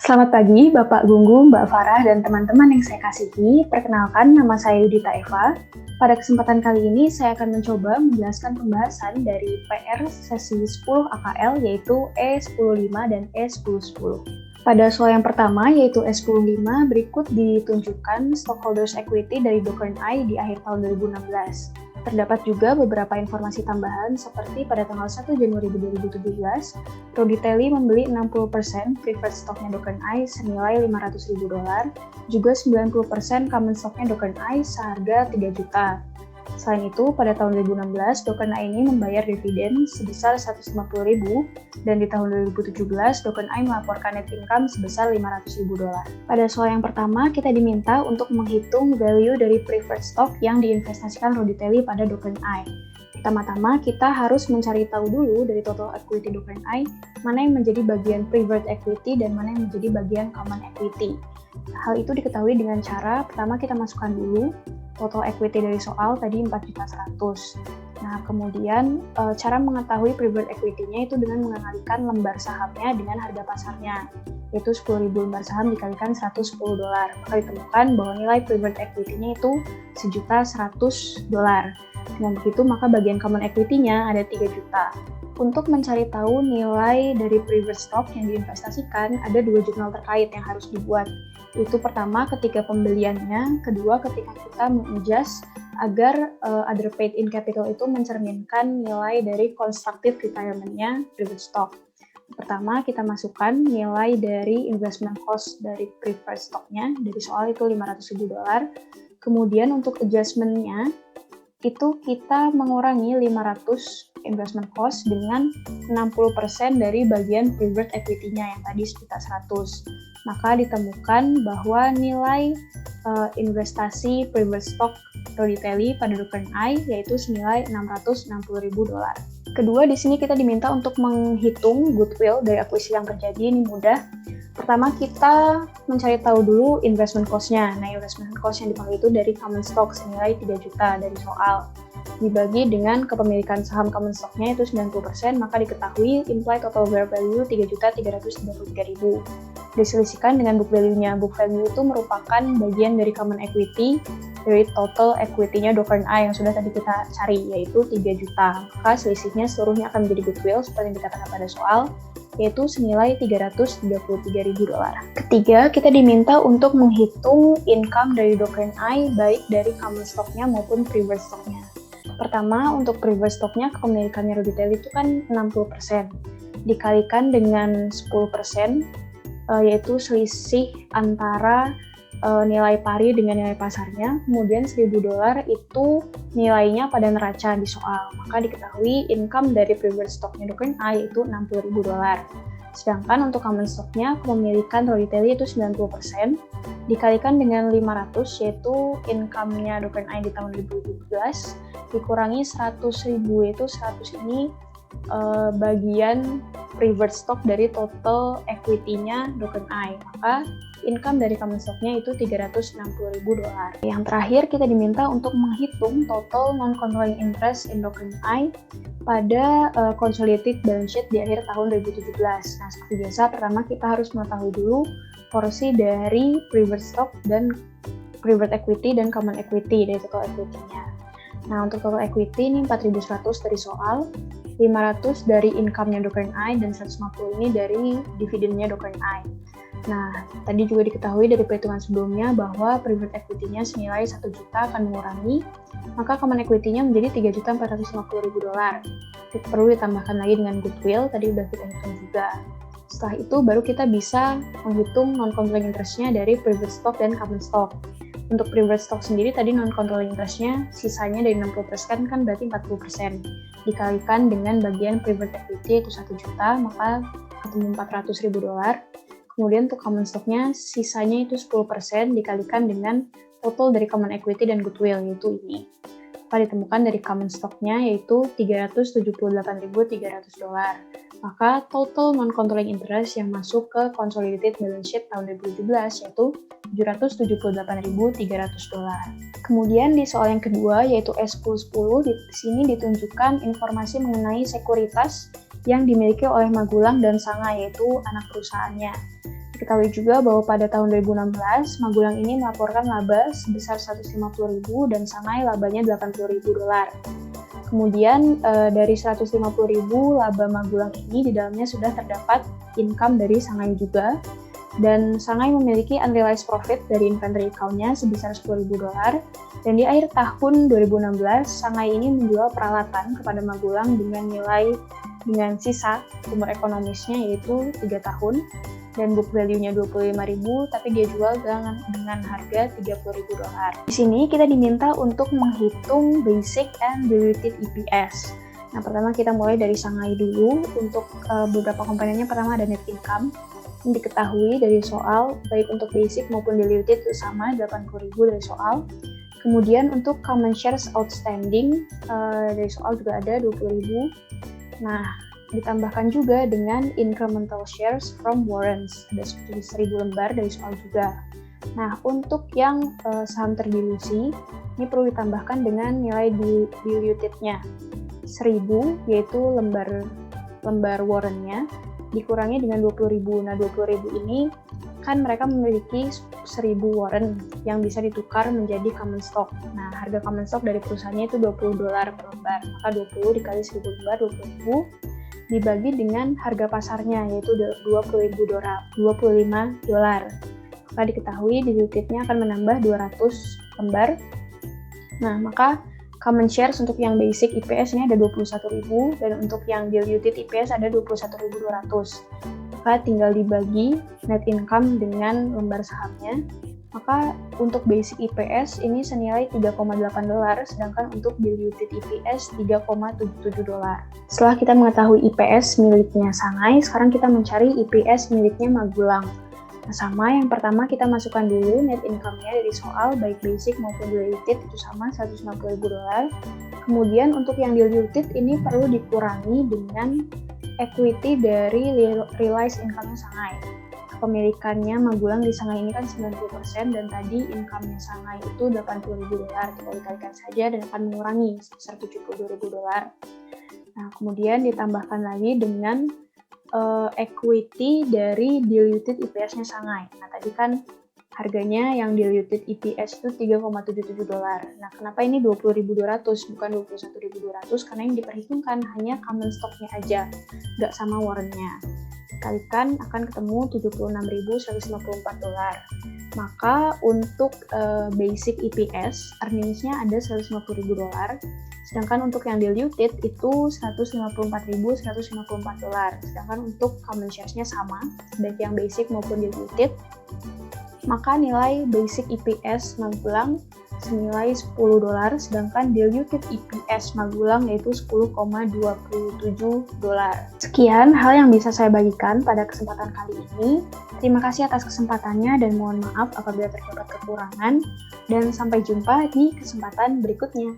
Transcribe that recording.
Selamat pagi, Bapak Gunggung, Mbak Farah, dan teman-teman yang saya kasihi. Perkenalkan, nama saya Yudita Eva. Pada kesempatan kali ini, saya akan mencoba menjelaskan pembahasan dari PR sesi 10 AKL, yaitu E105 dan E1010. Pada soal yang pertama, yaitu E105, berikut ditunjukkan stockholders equity dari Docker&I di akhir tahun 2016. Terdapat juga beberapa informasi tambahan seperti pada tanggal 1 Januari 2017, Roditelli membeli 60% preferred stocknya Docker&I senilai $500.000, juga 90% common stocknya Docker&I seharga 3 juta. Selain itu, pada tahun 2016, Docker&I ini membayar dividen sebesar $150.000 dan di tahun 2017, Docker&I melaporkan net income sebesar $500.000. Pada soal yang pertama, kita diminta untuk menghitung value dari preferred stock yang diinvestasikan Roditelli pada Docker&I. Pertama-tama, kita harus mencari tahu dulu dari total equity Docker&I mana yang menjadi bagian preferred equity dan mana yang menjadi bagian common equity. Hal itu diketahui dengan cara, pertama kita masukkan dulu total equity dari soal tadi 4.100.000. Nah, kemudian cara mengetahui preferred equity-nya itu dengan menganalikan lembar sahamnya dengan harga pasarnya, yaitu 10.000 lembar saham dikalikan $110. Maka ditemukan bahwa nilai preferred equity-nya itu $1.100.000. Dengan begitu, maka bagian common equity-nya ada 3 juta. Untuk mencari tahu nilai dari preferred stock yang diinvestasikan, ada 2 jurnal terkait yang harus dibuat. Itu pertama ketika pembeliannya, kedua ketika kita mengadjust agar other paid in capital itu mencerminkan nilai dari constructive retirement-nya preferred stock. Pertama, kita masukkan nilai dari investment cost dari preferred stock-nya, dari soal itu $500.000. Kemudian untuk adjustment-nya, itu kita mengurangi 500 investment cost dengan 60% dari bagian preferred equity-nya yang tadi sekitar 100. Maka ditemukan bahwa nilai investasi preferred stock Roditelli pada Docker&I yaitu senilai $660.000. Kedua, di sini kita diminta untuk menghitung goodwill dari akuisisi yang terjadi. Ini mudah. Pertama, kita mencari tahu dulu investment cost-nya. Nah, investment cost yang dipanggil itu dari common stock senilai 3 juta dari soal. Dibagi dengan kepemilikan saham common stock-nya itu 90%, maka diketahui implied total fair value 3.333.000. Diselisihkan dengan book value-nya. Book value itu merupakan bagian dari common equity dari total equity-nya Docker&I yang sudah tadi kita cari, yaitu 3 juta. Maka selisihnya seluruhnya akan menjadi goodwill seperti yang dikatakan pada soal, yaitu senilai $333.000. Ketiga, kita diminta untuk menghitung income dari Docker&I baik dari common stock-nya maupun preferred stock-nya. Pertama, untuk preferred stock-nya kepemilikannya Roditelli itu kan 60%. Dikalikan dengan 10%, yaitu selisih antara nilai pari dengan nilai pasarnya, kemudian $1.000 itu nilainya pada neraca di soal. Maka diketahui income dari preferred stock-nya Docker&I itu $60.000. Sedangkan untuk common stock-nya kepemilikan Roditelli itu 90%, dikalikan dengan 500 yaitu income-nya Docker&I di tahun 2017, dikurangi 100.000 yaitu 100 ini bagian preferred stock dari total equity-nya Docker&I. Maka income dari common stock-nya itu $360.000. Yang terakhir, kita diminta untuk menghitung total non-controlling interest in Docker&I pada consolidated balance sheet di akhir tahun 2017. Nah, seperti biasa, pertama kita harus mengetahui dulu porsi dari preferred stock dan preferred equity dan common equity dari total equity-nya. Nah, untuk total equity ini 4.100 dari soal, 500 dari income-nya Docker&I, dan 150 ini dari dividennya Docker&I. Nah, tadi juga diketahui dari perhitungan sebelumnya bahwa preferred equity-nya senilai 1 juta akan mengurangi, maka common equity-nya menjadi $3.450.000. Perlu ditambahkan lagi dengan goodwill, tadi udah kita hitung juga. Setelah itu, baru kita bisa menghitung non-controlling interest-nya dari preferred stock dan common stock. Untuk preferred stock sendiri, tadi non-controlling interest-nya sisanya dari 60% kan berarti 40%. Dikalikan dengan bagian preferred equity itu 1 juta, maka ketemu $400.000. Kemudian untuk common stock-nya sisanya itu 10% dikalikan dengan total dari common equity dan goodwill, yaitu ini. Maka ditemukan dari common stock-nya yaitu $378.300. Maka total non-controlling interest yang masuk ke consolidated balance sheet tahun 2017 yaitu $778.300. Kemudian di soal yang kedua yaitu S1010, di sini ditunjukkan informasi mengenai sekuritas yang dimiliki oleh Magulang dan Sanga, yaitu anak perusahaannya. Diketahui juga bahwa pada tahun 2016, Magulang ini melaporkan laba sebesar 150.000 dan Shanghai labanya 80.000 dolar. Kemudian dari 150.000 laba Magulang ini di dalamnya sudah terdapat income dari Shanghai juga. Dan Shanghai memiliki unrealized profit dari inventory account-nya sebesar 10.000 dolar. Dan di akhir tahun 2016, Shanghai ini menjual peralatan kepada Magulang dengan sisa umur ekonomisnya yaitu 3 tahun. Dan book value-nya 25.000, tapi dia jual dengan harga 30.000 dolar. Di sini kita diminta untuk menghitung basic and diluted EPS. Nah, pertama kita mulai dari Shanghai dulu. Untuk beberapa komponennya, pertama ada net income. Yang diketahui dari soal, baik untuk basic maupun diluted itu sama, 80.000 dari soal. Kemudian untuk common shares outstanding, dari soal juga ada 20.000. Nah, ditambahkan juga dengan incremental shares from warrants, ada 1.000 lembar dari soal juga. Nah, untuk yang saham terdilusi, ini perlu ditambahkan dengan nilai dilutednya 1.000, yaitu lembar warrantnya, dikurangi dengan 20.000. Nah, 20.000 ini kan mereka memiliki 1.000 warrant yang bisa ditukar menjadi common stock. Nah, harga common stock dari perusahaannya itu 20 dolar per lembar, maka 20 dikali 1.000 lembar, 20.000 dibagi dengan harga pasarnya yaitu 25 dolar. Maka diketahui dilutednya akan menambah 200 lembar. Nah, maka common shares untuk yang basic EPS ini ada 21.000 dan untuk yang diluted EPS ada 21.200. Maka tinggal dibagi net income dengan lembar sahamnya. Maka untuk basic EPS ini senilai 3,8 dolar, sedangkan untuk diluted EPS 3,77 dolar. Setelah kita mengetahui EPS miliknya Shanghai, sekarang kita mencari EPS miliknya Magulang. Nah, sama, yang pertama kita masukkan dulu net income-nya dari soal, baik basic maupun diluted itu sama 150.000 dolar. Kemudian untuk yang diluted ini perlu dikurangi dengan equity dari realized income-nya Shanghai. Kepemilikannya Magulang di Shanghai ini kan 90% dan tadi income-nya Shanghai itu 80.000 dolar. Kita dikalikan saja dan akan mengurangi sebesar 72.000 dolar. Nah, kemudian ditambahkan lagi dengan equity dari diluted EPS-nya Shanghai. Nah, tadi kan harganya yang diluted EPS itu 3,77 dolar. Nah, kenapa ini 20.200 bukan 21.200? Karena yang diperhitungkan hanya common stock-nya aja, nggak sama warrant-nya. Dikalikan akan ketemu 76.154 dolar. Maka untuk basic EPS, earnings-nya ada 150.000 dolar. Sedangkan untuk yang diluted itu 154.154 dolar. Sedangkan untuk common shares-nya sama, baik yang basic maupun diluted. Maka nilai basic EPS Magulang senilai 10 dolar, sedangkan diluted EPS Magulang yaitu 10,27 dolar. Sekian hal yang bisa saya bagikan pada kesempatan kali ini. Terima kasih atas kesempatannya dan mohon maaf apabila terdapat kekurangan. Dan sampai jumpa di kesempatan berikutnya.